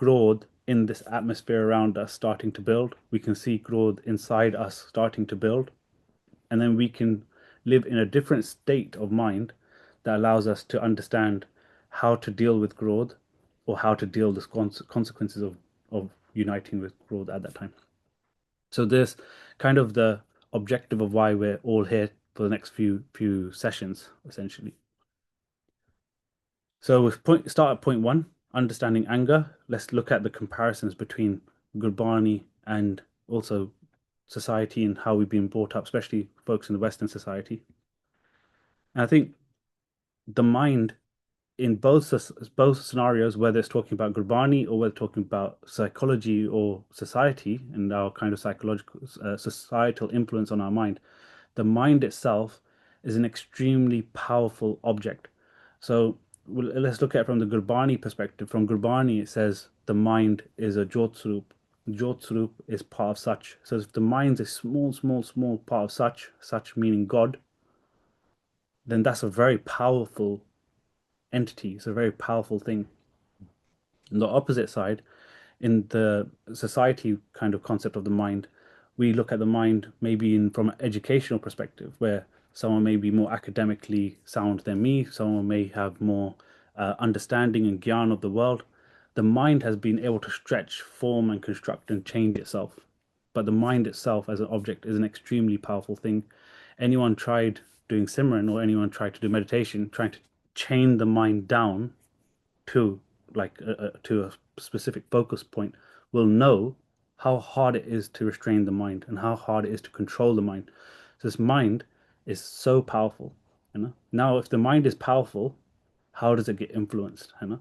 growth in this atmosphere around us starting to build. We can see growth inside us starting to build. And then we can live in a different state of mind that allows us to understand how to deal with growth or how to deal with the consequences of uniting with growth at that time. So this kind of the objective of why we're all here for the next few sessions, essentially. So we start at point one, understanding anger. Let's look at the comparisons between Gurbani and also society and how we've been brought up, especially folks in the Western society. And I think the mind in both scenarios, whether it's talking about Gurbani or whether talking about psychology or society and our kind of psychological societal influence on our mind, the mind itself is an extremely powerful object. So let's look at it from the Gurbani perspective. From Gurbani, it says the mind is a Jyotsrup. Jyotsrup is part of Such. So if the mind's a small part of Such meaning God, then that's a very powerful entity. It's a very powerful thing. On the opposite side, in the society kind of concept of the mind, we look at the mind maybe from an educational perspective, where someone may be more academically sound than me, someone may have more understanding and gyan of the world. The mind has been able to stretch, form, and construct and change itself. But the mind itself as an object is an extremely powerful thing. Anyone tried doing Simran or anyone tried to do meditation, trying to chain the mind down to to a specific focus point will know how hard it is to restrain the mind and how hard it is to control the mind. So this mind is so powerful, you know. Now, if the mind is powerful, how does it get influenced, you know?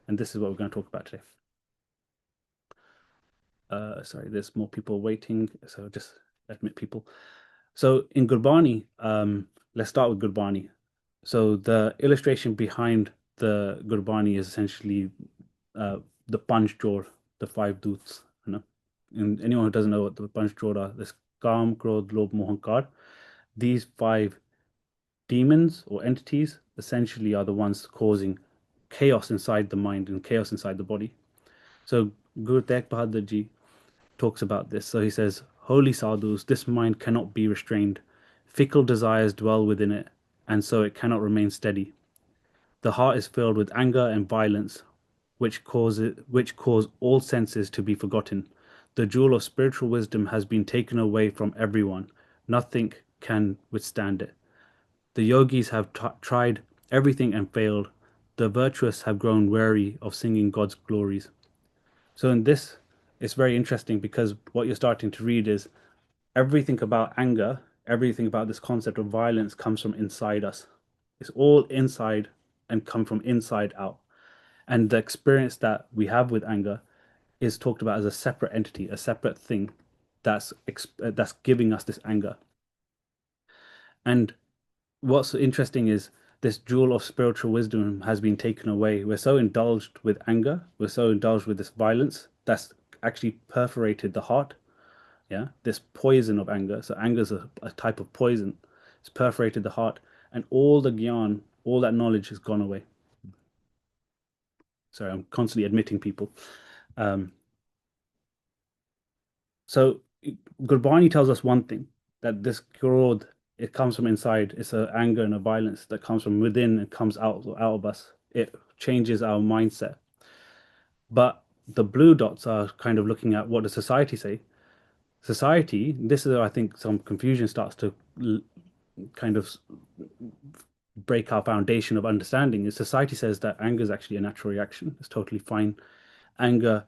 And this is what we're going to talk about today. Sorry, there's more people waiting, so just admit people. So in Gurbani, let's start with Gurbani. So the illustration behind the Gurbani is essentially the Panch Chor, the five doots. You know, and anyone who doesn't know what the Panch Chor are, this Kam, Krodh, Lobh, Mohankar. These five demons or entities essentially are the ones causing chaos inside the mind and chaos inside the body. So Guru Tegh Bahadur Ji talks about this. So he says, Holy sadhus, this mind cannot be restrained. Fickle desires dwell within it, and so it cannot remain steady. The heart is filled with anger and violence, which cause all senses to be forgotten. The jewel of spiritual wisdom has been taken away from everyone. Nothing can withstand it. The yogis have tried everything and failed. The virtuous have grown weary of singing God's glories. So in this, it's very interesting because what you're starting to read is everything about anger, everything about this concept of violence comes from inside us. It's all inside and come from inside out. And the experience that we have with anger is talked about as a separate entity, a separate thing that's giving us this anger. And what's interesting is this jewel of spiritual wisdom has been taken away. We're so indulged with anger, we're so indulged with this violence that's actually perforated the heart. Yeah, this poison of anger. So anger is a type of poison. It's perforated the heart, and all the gyan, all that knowledge has gone away. Sorry, I'm constantly admitting people. Um, so Gurbani tells us one thing, that this krodh, it comes from inside. It's a anger and a violence that comes from within and comes out of us. It changes our mindset. But the blue dots are kind of looking at what does society say. Society, this is where I think some confusion starts to kind of break our foundation of understanding. Is society says that anger is actually a natural reaction. It's totally fine. Anger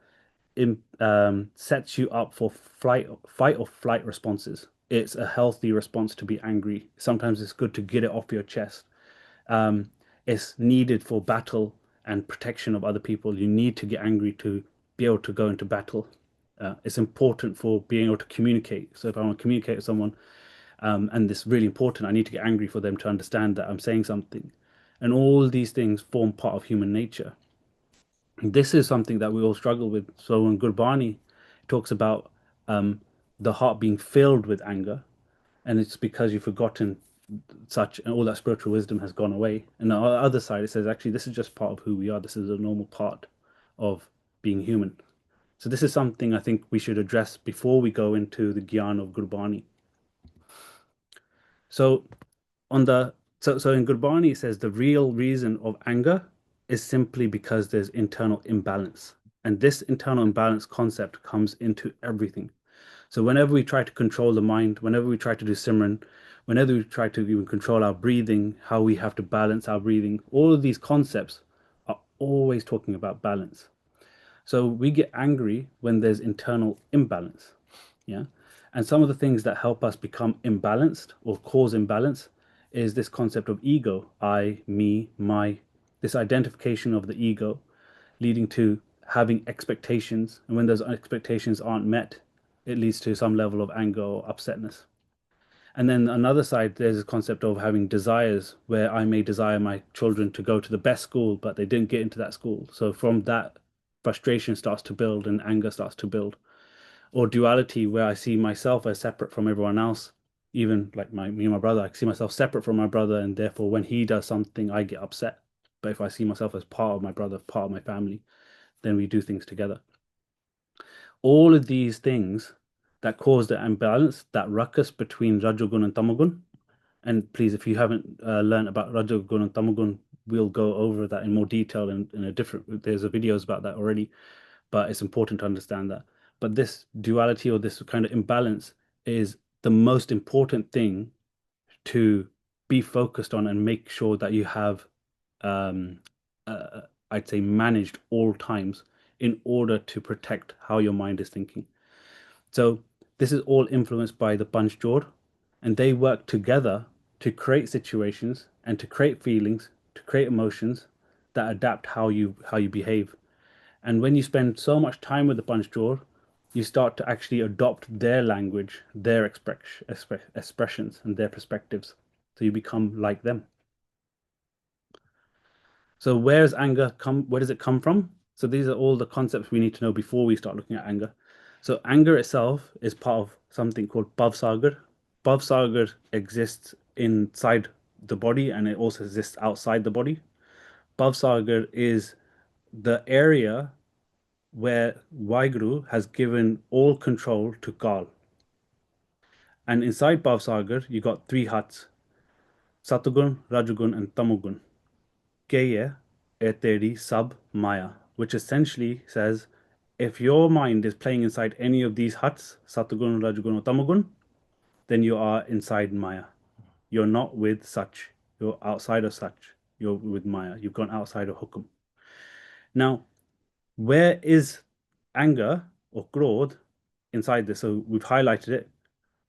sets you up for fight or flight responses. It's a healthy response to be angry. Sometimes it's good to get it off your chest. Um, it's needed for battle and protection of other people. You need to get angry to be able to go into battle. It's important for being able to communicate. So if I want to communicate with someone, and it's really important, I need to get angry for them to understand that I'm saying something. And all these things form part of human nature. This is something that we all struggle with. So when Gurbani talks about um, the heart being filled with anger, and it's because you've forgotten such, and all that spiritual wisdom has gone away. And on the other side, it says actually this is just part of who we are. This is a normal part of being human. So this is something I think we should address before we go into the Gyan of Gurbani. So on the so in Gurbani it says the real reason of anger is simply because there's internal imbalance. And this internal imbalance concept comes into everything. So whenever we try to control the mind, whenever we try to do Simran, whenever we try to even control our breathing, how we have to balance our breathing, all of these concepts are always talking about balance. So we get angry when there's internal imbalance. Yeah. And some of the things that help us become imbalanced or cause imbalance is this concept of ego, I, me, my, this identification of the ego leading to having expectations. And when those expectations aren't met, it leads to some level of anger or upsetness. And then another side, there's a concept of having desires where I may desire my children to go to the best school, but they didn't get into that school. So from that, frustration starts to build and anger starts to build. Or duality where I see myself as separate from everyone else. Even like me and my brother, I see myself separate from my brother, and therefore when he does something, I get upset. But if I see myself as part of my brother, part of my family, then we do things together. All of these things that cause the imbalance, that ruckus between Rajogun and Tamagun. And please, if you haven't learned about Rajogun and Tamagun, we'll go over that in more detail in a different. There's a videos about that already, but it's important to understand that. But this duality or this kind of imbalance is the most important thing to be focused on and make sure that you have, um, I'd say, managed all times in order to protect how your mind is thinking. So this is all influenced by the Panchjor, and they work together to create situations and to create feelings, to create emotions that adapt how you behave. And when you spend so much time with the Panchjor, you start to actually adopt their language, their expressions, and their perspectives. So you become like them. So where's anger come? Where does it come from? So these are all the concepts we need to know before we start looking at anger. So anger itself is part of something called Bhavsagar. Bhavsagar exists inside the body and it also exists outside the body. Bhavsagar is the area where Waheguru has given all control to Kal. And inside Bhavsagar, you got three huts, Satugun, Rajugun, and Tamugun. Keye Eteri Sab Maya, which essentially says if your mind is playing inside any of these huts, Satugun, Rajugun, or Tamugun, then you are inside Maya. You're not with Sach. You're outside of Sach. You're with Maya. You've gone outside of Hukum. Now, where is anger or Krodh inside this? So we've highlighted it.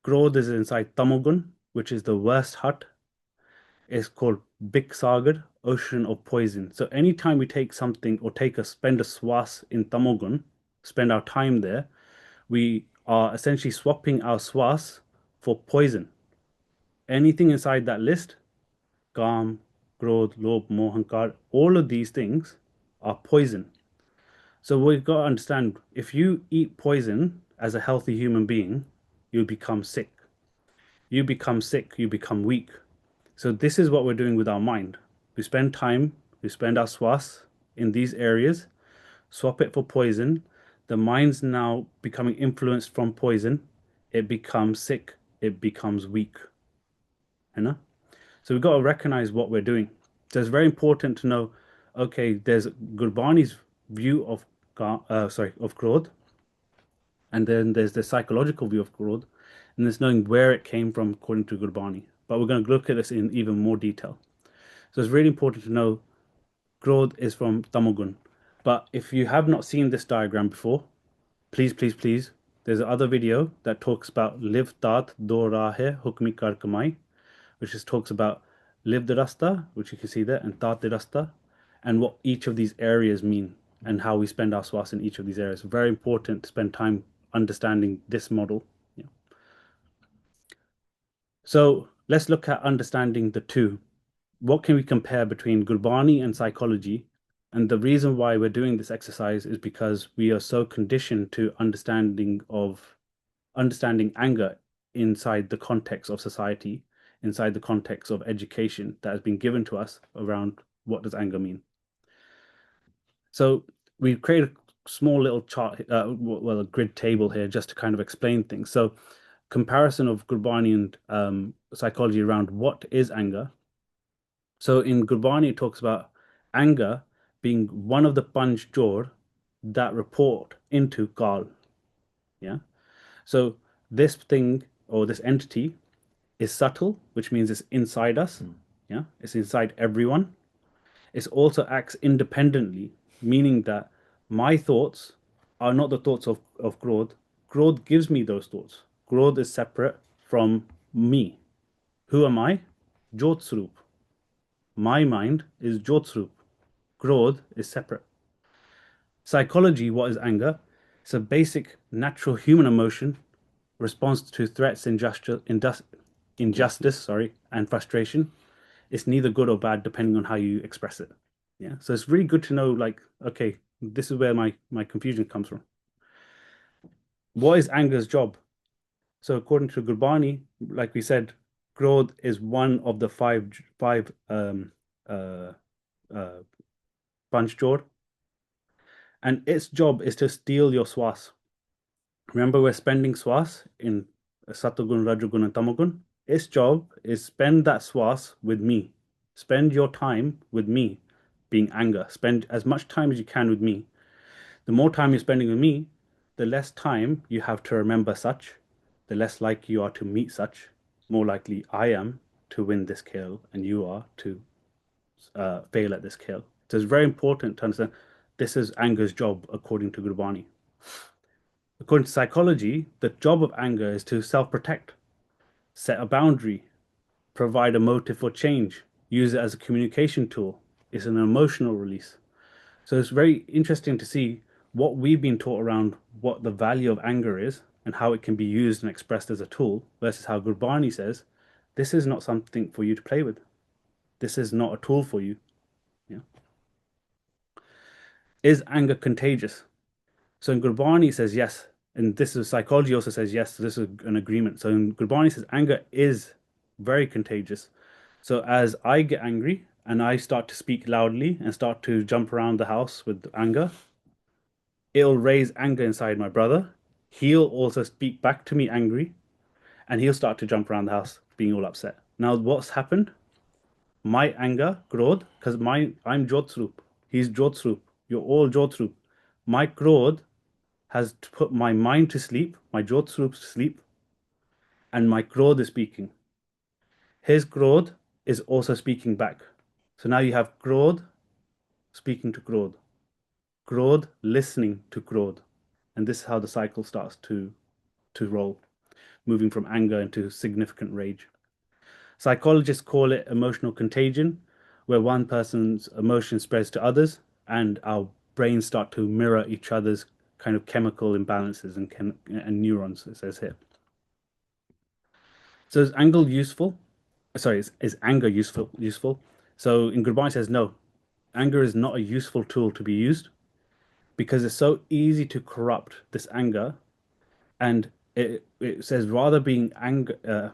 Krodh is inside Tamogun, which is the worst hut. It's called Big Sagar, ocean of poison. So anytime we take something or spend a swas in Tamogun, spend our time there, we are essentially swapping our swas for poison. Anything inside that list, Kam, Krodh, Lobh, Mohankar, all of these things are poison. So we've got to understand if you eat poison as a healthy human being, you become sick. You become sick, you become weak. So this is what we're doing with our mind. We spend time, we spend our swas in these areas, swap it for poison. The mind's now becoming influenced from poison. It becomes sick, it becomes weak. You know? So we've got to recognize what we're doing. So it's very important to know, okay, there's Gurbani's view of of Krodh, and then there's the psychological view of Krodh, and there's knowing where it came from according to Gurbani. But we're going to look at this in even more detail. So it's really important to know Krodh is from Tamogun. But if you have not seen this diagram before, please, please, please, there's another video that talks about Liv Tat Do Rahe Hukmi Kar Kamai, which just talks about Liv the Rasta, which you can see there, and Tat the Rasta, and what each of these areas mean and how we spend our swas in each of these areas. Very important to spend time understanding this model. Yeah. So let's look at understanding the two. What can we compare between Gurbani and psychology? And the reason why we're doing this exercise is because we are so conditioned to understanding anger inside the context of society, inside the context of education that has been given to us around what does anger mean. So we've created small little chart, well, a grid table here just to kind of explain things. So, comparison of Gurbani and psychology around what is anger. So, in Gurbani, it talks about anger being one of the panch jor that report into Kal. Yeah. So, this thing or this entity is subtle, which means it's inside us. Yeah. It's inside everyone. It also acts independently, meaning that my thoughts are not the thoughts of Krodh. Krodh gives me those thoughts. Krodh is separate from me. Who am I? Jyotsrup. My mind is Jyotsrup. Krodh is separate. Psychology, what is anger? It's a basic natural human emotion, response to threats, injustice, sorry, and frustration. It's neither good or bad depending on how you express it. Yeah. So it's really good to know, like, okay, this is where my confusion comes from. What is anger's job? So according to Gurbani, like we said, Krodh is one of the five uh uh panch jor, and its job is to steal your swas. Remember, we're spending swas in Satagun, Rajagun, and Tamagun. Its job is spend that swas with me. Spend your time with me, being anger. Spend as much time as you can with me. The more time you're spending with me, the less time you have to remember such, the less likely you are to meet such, more likely I am to win this kill and you are to fail at this kill. So it's very important to understand this is anger's job according to Gurbani. According to psychology, the job of anger is to self protect, set a boundary, provide a motive for change, use it as a communication tool. It's an emotional release. So it's very interesting to see what we've been taught around what the value of anger is and how it can be used and expressed as a tool versus how Gurbani says this is not something for you to play with. This is not a tool for you. Yeah. Is anger contagious? So in Gurbani says yes, and this is psychology also says yes. So this is an agreement. So in Gurbani says anger is very contagious. So as I get angry and I start to speak loudly and start to jump around the house with anger, it'll raise anger inside my brother. He'll also speak back to me angry, and he'll start to jump around the house being all upset. Now, what's happened? My anger, Krodh, because I'm Jyotsrup. He's Jyotsrup. You're all Jyotsrup. My Krodh has put my mind to sleep, my Jyotsrup to sleep, and my Krodh is speaking. His Krodh is also speaking back. So now you have Krodh speaking to Krodh, Krodh listening to Krodh. And this is how the cycle starts to roll, moving from anger into significant rage. Psychologists call it emotional contagion, where one person's emotion spreads to others, and our brains start to mirror each other's kind of chemical imbalances and neurons, it says here. So is anger useful? Sorry, is anger useful? So in Gurbani says no, anger is not a useful tool to be used because it's so easy to corrupt this anger, and it says rather being anger,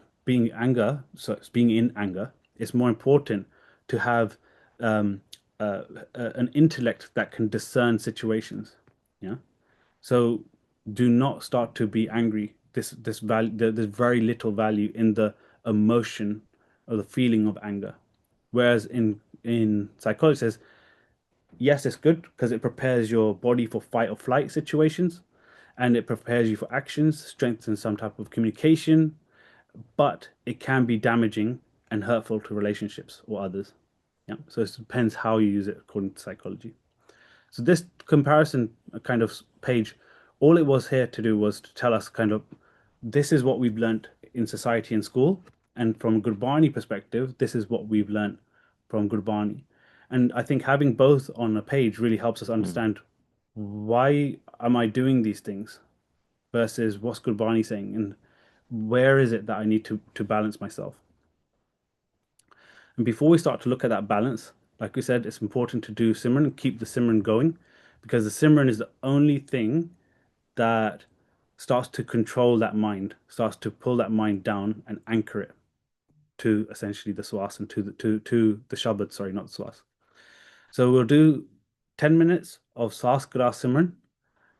so it's being in anger, it's more important to have um, an intellect that can discern situations. Yeah. So do not start to be angry. This value, there's very little value in the emotion or the feeling of anger. Whereas in psychology it says yes, it's good because it prepares your body for fight or flight situations, and it prepares you for actions, strengthens some type of communication, but it can be damaging and hurtful to relationships or others. Yeah. So it depends how you use it according to psychology. So this comparison kind of page, all it was here to do was to tell us kind of this is what we've learned in society and school, and from Gurbani perspective, this is what we've learned from Gurbani. And I think having both on a page really helps us understand why am I doing these things versus what's Gurbani saying and where is it that I need to balance myself. And before we start to look at that balance, like we said, it's important to do Simran and keep the Simran going because the Simran is the only thing that starts to control that mind, starts to pull that mind down and anchor it to essentially the swas and to the shabad, sorry, not the swas. So we'll do 10 minutes of Sas Gra Simran,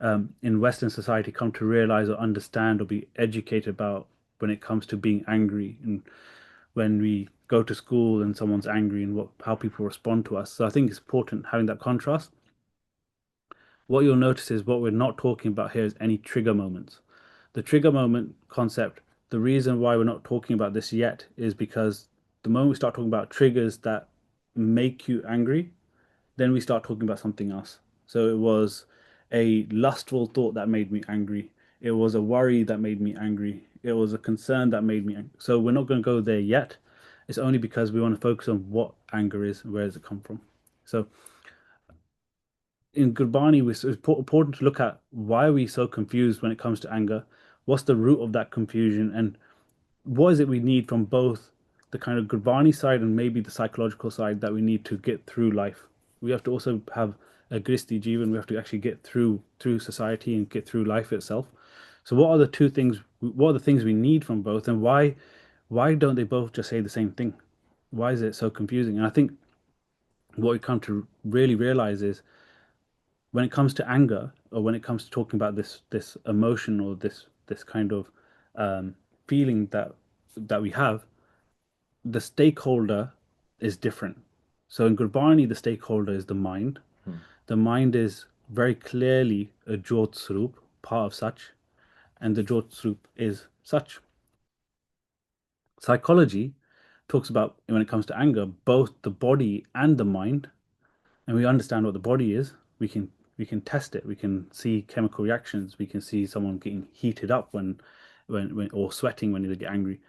in Western society come to realize or understand or be educated about when it comes to being angry and when we go to school and someone's angry and how people respond to us. So I think it's important having that contrast. What you'll notice is what we're not talking about here is any trigger moments. The trigger moment concept, the reason why we're not talking about this yet is because the moment we start talking about triggers that make you angry, then we start talking about something else. So it was a lustful thought that made me angry. It was a worry that made me angry. It was a concern that made me angry. So we're not going to go there yet. It's only because we want to focus on what anger is and where does it come from. So in Gurbani, it's important to look at why are we so confused when it comes to anger? What's the root of that confusion? And what is it we need from both the kind of Gurbani side and maybe the psychological side that we need to get through life? We have to also have a Gristi Jeevan. We have to actually get through society and get through life itself. So what are the two things? What are the things we need from both, and why don't they both just say the same thing? Why is it so confusing? And I think what we come to really realize is when it comes to anger or when it comes to talking about this emotion or this kind of feeling that we have, the stakeholder is different. So in Gurbani, the stakeholder is the mind. The mind is very clearly a Jyot Swarup, part of Sach, and the Jyot Swarup is Sach. Psychology talks about, when it comes to anger, both the body and the mind, and we understand what the body is. We can test it. We can see chemical reactions. We can see someone getting heated up when or sweating when they get angry.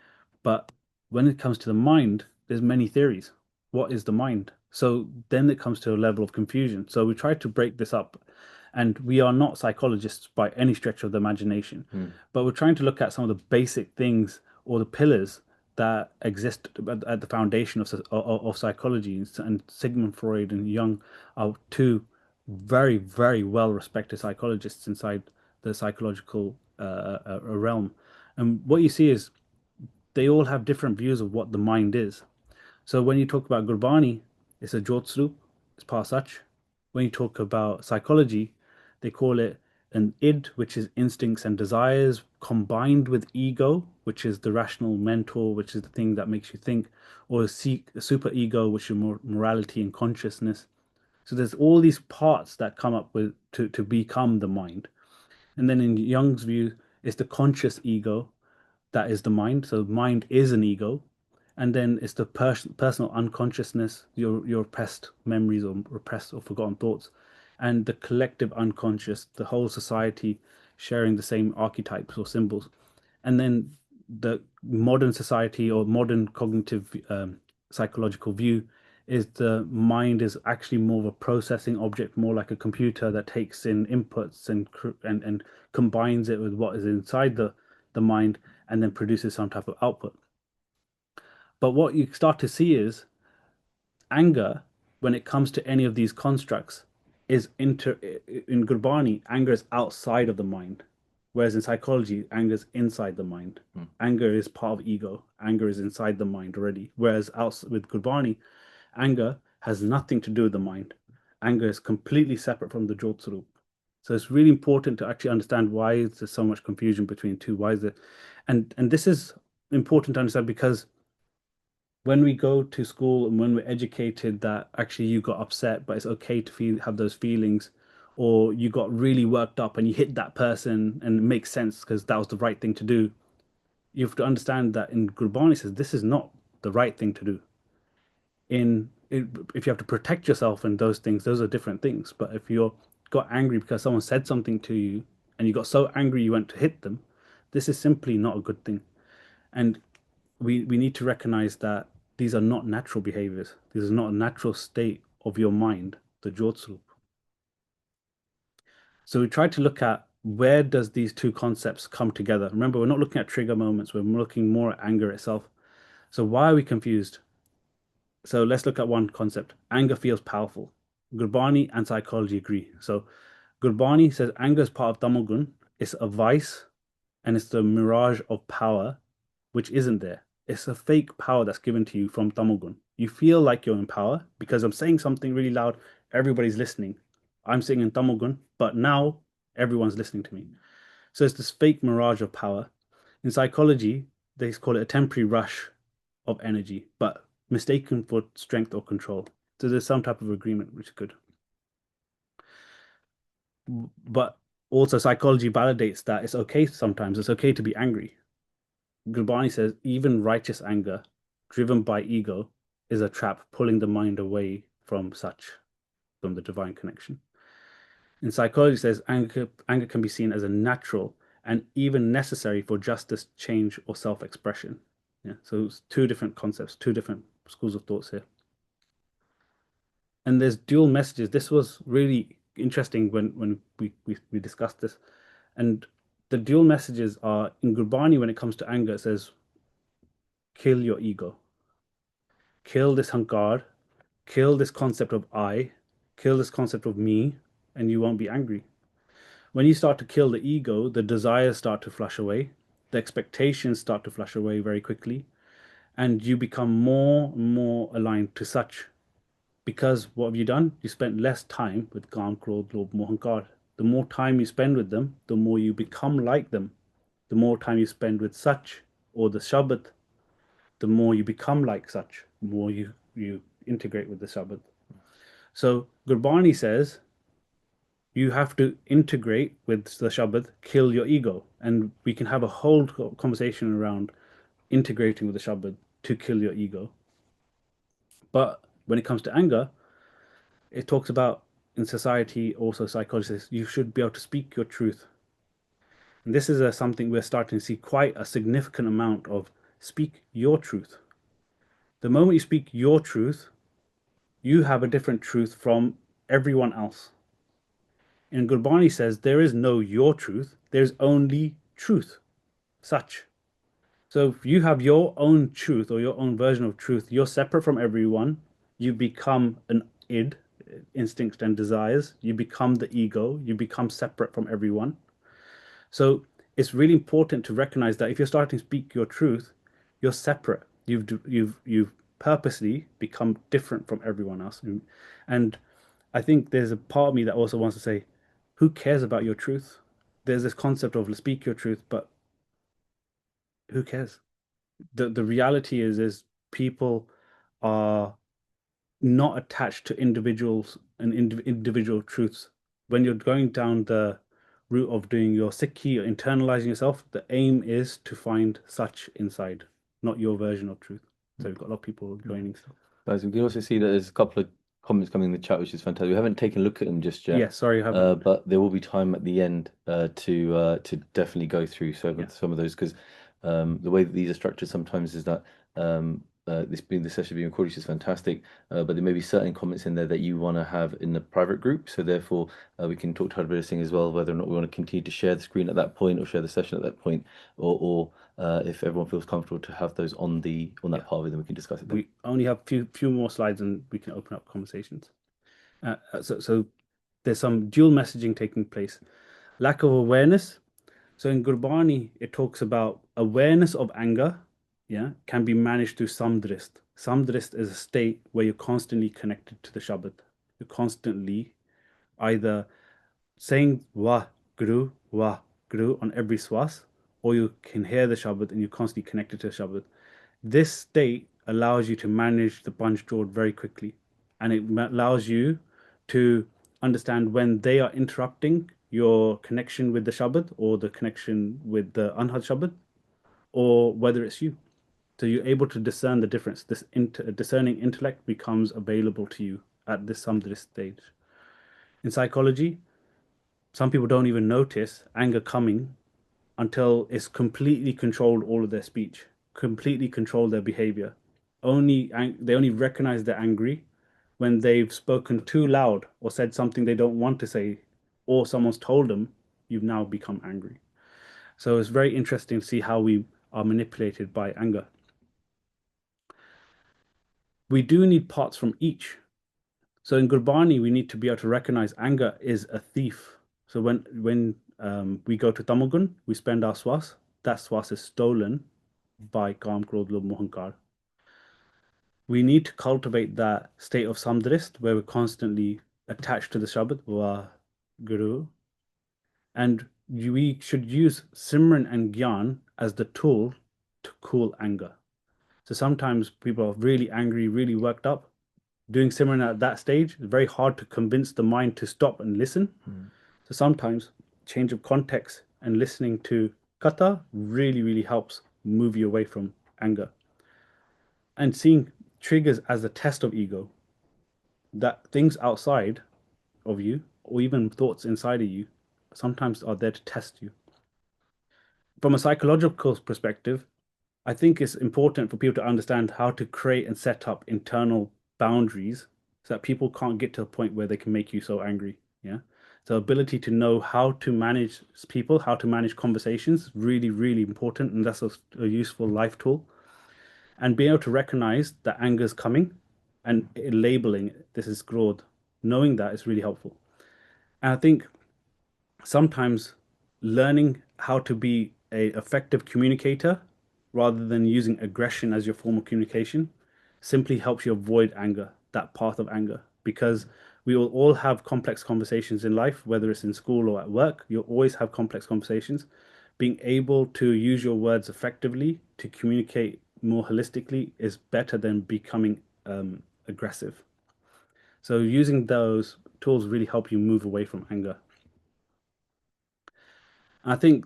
But when it comes to the mind, there's many theories. What is the mind? So then it comes to a level of confusion. So we try to break this up, and we are not psychologists by any stretch of the imagination, but we're trying to look at some of the basic things or the pillars that exist at the foundation of psychology. And Sigmund Freud and Jung are two very, very well respected psychologists inside the psychological realm. And what you see is they all have different views of what the mind is. So when you talk about Gurbani, it's a Jyotsrup, it's Pasach. When you talk about psychology, they call it an id, which is instincts and desires, combined with ego, which is the rational mentor, which is the thing that makes you think, or a super ego, which is more morality and consciousness. So there's all these parts that come up with to become the mind. And then in Jung's view, it's the conscious ego that is the mind. So mind is an ego, and then it's the personal unconsciousness, your repressed memories or repressed or forgotten thoughts, and the collective unconscious, the whole society sharing the same archetypes or symbols. And then the modern society or modern cognitive psychological view is the mind is actually more of a processing object, more like a computer that takes in inputs and combines it with what is inside the mind and then produces some type of output. But what you start to see is anger, when it comes to any of these constructs, is in Gurbani, anger is outside of the mind. Whereas in psychology, anger is inside the mind. Anger is part of ego. Anger is inside the mind already. Whereas with Gurbani, anger has nothing to do with the mind. Anger is completely separate from the Jyotswarup. So it's really important to actually understand why there's so much confusion between the two. Why is it? And this is important to understand because when we go to school and when we're educated that actually you got upset, but it's okay to have those feelings, or you got really worked up and you hit that person and it makes sense because that was the right thing to do. You have to understand that in Gurbani says this is not the right thing to do. If you have to protect yourself and those things, those are different things. But if you got angry because someone said something to you and you got so angry you went to hit them, this is simply not a good thing. And we need to recognize that these are not natural behaviors. This is not a natural state of your mind, the Jyotsrup. So we try to look at where does these two concepts come together. Remember, we're not looking at trigger moments. We're looking more at anger itself. So why are we confused? So let's look at one concept. Anger feels powerful. Gurbani and psychology agree. So Gurbani says anger is part of Tamogun. It's a vice and it's the mirage of power, which isn't there. It's a fake power that's given to you from Tamogun. You feel like you're in power because I'm saying something really loud. Everybody's listening. I'm saying in Tamogun, but now Everyone's listening to me. So it's this fake mirage of power. In psychology, they call it a temporary rush of energy, but mistaken for strength or control. So there's some type of agreement, which is good. But also psychology validates that it's okay sometimes, it's okay to be angry. Gurbani says even righteous anger, driven by ego, is a trap pulling the mind away from the divine connection. In psychology, it says anger can be seen as a natural and even necessary for justice, change, or self-expression. Yeah, so it's two different concepts, two different schools of thoughts here. And there's dual messages. This was really interesting when we discussed this. And the dual messages are in Gurbani when it comes to anger, it says, kill your ego, kill this hankar, kill this concept of I, kill this concept of me, and you won't be angry. When you start to kill the ego, the desires start to flush away, the expectations start to flush away very quickly, and you become more and more aligned to such. Because what have you done? You spent less time with Kam, Krodh, Lobh, Mohankar. The more time you spend with them, the more you become like them. The more time you spend with such or the Shabad, the more you become like such, the more you integrate with the Shabad. So Gurbani says you have to integrate with the Shabad, kill your ego. And we can have a whole conversation around integrating with the Shabad to kill your ego. But when it comes to anger, it talks about in society, also psychologists, you should be able to speak your truth. And this is something we're starting to see quite a significant amount of speak your truth. The moment you speak your truth, you have a different truth from everyone else. And Gurbani says there is no your truth, there's only truth, such. So if you have your own truth or your own version of truth, you're separate from everyone. You become an id, instinct and desires. You become the ego. You become separate from everyone. So it's really important to recognize that if you're starting to speak your truth, you're separate. You've purposely become different from everyone else. And I think there's a part of me that also wants to say, who cares about your truth? There's this concept of speak your truth, but who cares? The reality is people are not attached to individuals and individual truths. When you're going down the route of doing your Sikhi or internalizing yourself, the aim is to find such inside, not your version of truth. So we've got a lot of people joining stuff. Guys, we can also see that there's a couple of comments coming in the chat, which is fantastic. We haven't taken a look at them just yet. Yeah, sorry, I haven't. But there will be time at the end to definitely go through some of those, because the way that these are structured sometimes is that this session being recorded, which is fantastic, but there may be certain comments in there that you want to have in the private group. So therefore, we can talk to Harbir Singh as well, whether or not we want to continue to share the screen at that point or share the session at that point, or if everyone feels comfortable to have those on that part of it, then we can discuss it then. We only have few more slides and we can open up conversations. So there's some dual messaging taking place. Lack of awareness. So in Gurbani, it talks about awareness of anger, can be managed through samdrist. Samdrist is a state where you're constantly connected to the Shabad. You're constantly either saying Wah Guru on every swas, or you can hear the Shabad and you're constantly connected to the Shabad. This state allows you to manage the Panch Jod very quickly, and it allows you to understand when they are interrupting your connection with the Shabad or the connection with the Anhad Shabad, or whether it's you. So you're able to discern the difference. This discerning intellect becomes available to you at this samdrist stage. In psychology, some people don't even notice anger coming until it's completely controlled all of their speech, completely controlled their behavior. They only recognize they're angry when they've spoken too loud or said something they don't want to say, or someone's told them you've now become angry. So it's very interesting to see how we are manipulated by anger. We do need parts from each. So in Gurbani, we need to be able to recognize anger is a thief. So when we go to Tamagun, we spend our swas. That swas is stolen by Kam, Krodh, Lobh, Mohankar. We need to cultivate that state of samdrist where we're constantly attached to the Shabad, Wa Guru. And we should use Simran and Gyan as the tool to cool anger. So sometimes people are really angry, really worked up. Doing Simran at that stage is very hard to convince the mind to stop and listen. So sometimes change of context and listening to Katha really, really helps move you away from anger. And seeing triggers as a test of ego, that things outside of you, or even thoughts inside of you, sometimes are there to test you. From a psychological perspective, I think it's important for people to understand how to create and set up internal boundaries so that people can't get to a point where they can make you so angry. Yeah. So ability to know how to manage people, how to manage conversations, really, really important. And that's a useful life tool. And being able to recognize that anger is coming and labeling it, this is growth. Knowing that is really helpful. And I think sometimes learning how to be a effective communicator rather than using aggression as your form of communication simply helps you avoid anger, that path of anger, because we will all have complex conversations in life, whether it's in school or at work. You'll always have complex conversations. Being able to use your words effectively to communicate more holistically is better than becoming aggressive. So using those tools really help you move away from anger. I think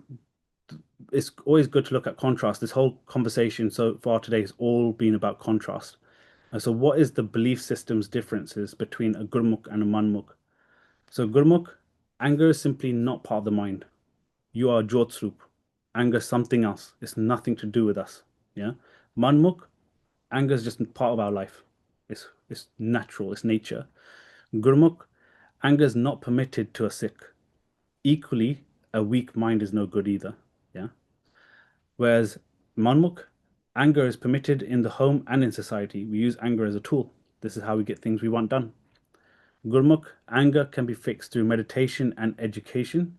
it's always good to look at contrast. This whole conversation so far today has all been about contrast. And so, what is the belief system's differences between a Gurmukh and a Manmukh? So, Gurmukh, anger is simply not part of the mind. You are Jyotsrup. Anger is something else. It's nothing to do with us. Yeah. Manmukh, anger is just part of our life. It's natural. It's nature. Gurmukh, anger is not permitted to a Sikh. Equally, a weak mind is no good either. Yeah. Whereas Manmukh, anger is permitted in the home and in society. We use anger as a tool. This is how we get things we want done. Gurmukh, anger can be fixed through meditation and education.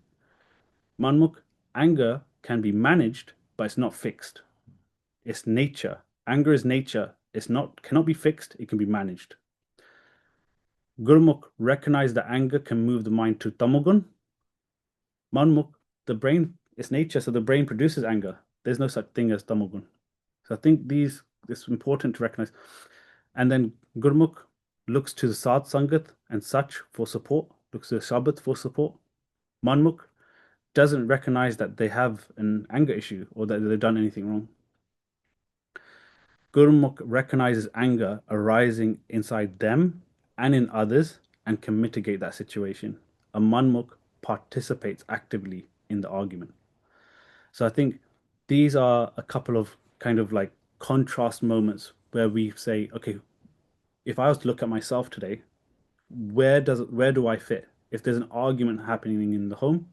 Manmukh, anger can be managed, but it's not fixed. It's nature. Anger is nature. It's not cannot be fixed, it can be managed. Gurmukh recognize that anger can move the mind to tamogun. Manmukh, the brain is nature, so the brain produces anger. There's no such thing as tamogun. So I think it's important to recognize. And then Gurmukh looks to the Sadh Sangat and such for support, looks to the Shabbat for support. Manmukh doesn't recognize that they have an anger issue or that they've done anything wrong. Gurmukh recognizes anger arising inside them and in others and can mitigate that situation. A Manmukh participates actively in the argument. So I think these are a couple of kind of like contrast moments where we say, okay, if I was to look at myself today, where do I fit? If there's an argument happening in the home,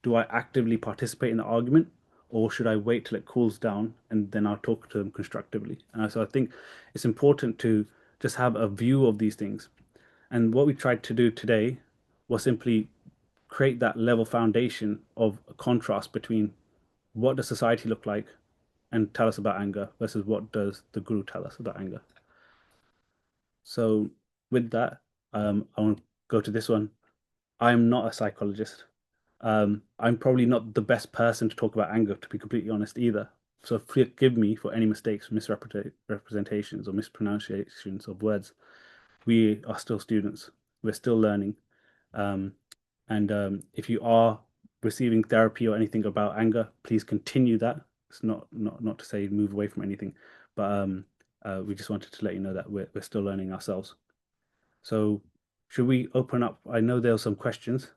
do I actively participate in the argument, or should I wait till it cools down and then I'll talk to them constructively? So I think it's important to just have a view of these things. And what we tried to do today was simply create that level foundation of a contrast between what does society look like and tell us about anger versus what does the guru tell us about anger. So with that, I want to go to this one. I am not a psychologist. I'm probably not the best person to talk about anger, to be completely honest, either. So forgive me for any mistakes, misrepresentations, or mispronunciations of words. We are still students. We're still learning. Um, and if you are receiving therapy or anything about anger, please continue that. It's not to say move away from anything, but we just wanted to let you know that we're still learning ourselves. So should we open up? I know there are some questions.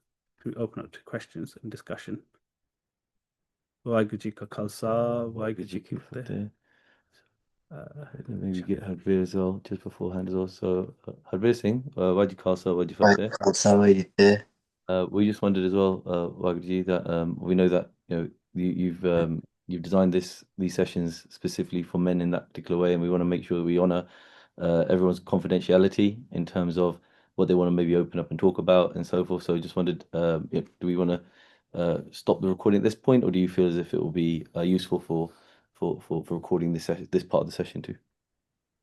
Should we open up to questions and discussion? Waheguru Ji Ka Khalsa, Waheguru Ji Ki Fateh. Maybe get Hadvir as well, just beforehand as well. So, Hadvir Singh, Wajid Khalsa, Wajid Right, Fateh. that's how I did there. We just wondered as well, Wagji, that we know that you've designed these sessions specifically for men in that particular way, and we want to make sure that we honor everyone's confidentiality in terms of what they want to maybe open up and talk about and so forth. So just wondered, do we want to stop the recording at this point, or do you feel as if it will be useful for recording this part of the session too?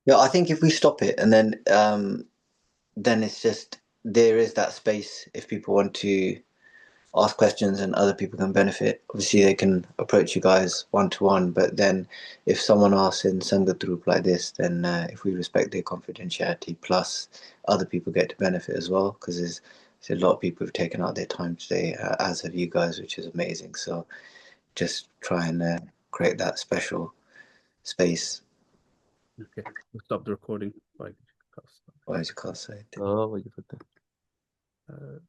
Yeah, I think if we stop it and then it's just there is that space if people want to ask questions and other people can benefit. Obviously, they can approach you guys one-to-one, but then if someone asks in Sangat group like this, then if we respect their confidentiality, plus other people get to benefit as well, because there's a lot of people who've taken out their time today, as have you guys, which is amazing. So just try and create that special space. Okay, we'll stop the recording. Why is your class say? Oh, what you put there?